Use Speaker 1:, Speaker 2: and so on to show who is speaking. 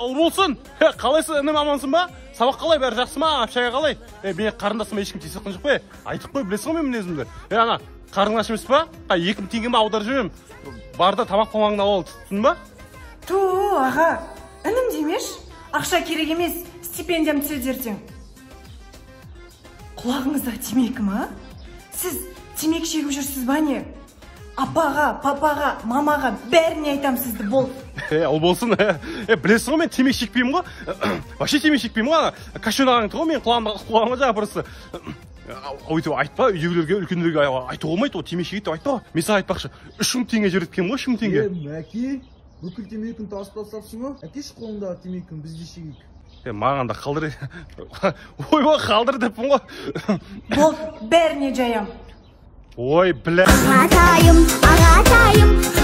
Speaker 1: Ұл болсын. Қалайсың, інім амансың ба? Сабақ қалай, бәрі жақсы ма? Общага қалай? Мен қарындасыма ешкім тесіп жоқ қой. Айтып қой, білесің ғой мен мінезімді. Ана, қарның аш емес па? 2000 теңгеме аударып жіберем. Барда тамақ қомаңды ал, түсін ба?
Speaker 2: Ту, аға, інім демеш, ақша керек емес, стипендиям түседі ертең. Құлағыңызда темекі ма? Сіз темекі шегіп жүрсіз ба не? Апаға, папаға, мамаға бәріне айтам сізді бол.
Speaker 1: Ол болсын. Білесің ғой, мен темекі шекпеймін ғой. Вообще темекі шекпеймін ғой. Кашон ағаңды ғой, мен құлағыма жаңа бұрысы. Өйтіп айтпа, үйдегілерге, үлкендерге айтуға болмайды, ол темекі шегейді айтпа. Мен саған айтпақшы, 3000 теңге жіберткенмін ғой, 3000 теңге.
Speaker 3: Мәке, бүкіл темекіні тасып тастапсың ғой. Әкеш қолыңдағы темекіні бізде шегейік.
Speaker 1: Маған да қалдыр. Ойбай, қалдыр деппін ғой.
Speaker 2: Бол, бәріне жаям.
Speaker 1: Ой, бля.
Speaker 4: Ағатайым, ағатайым.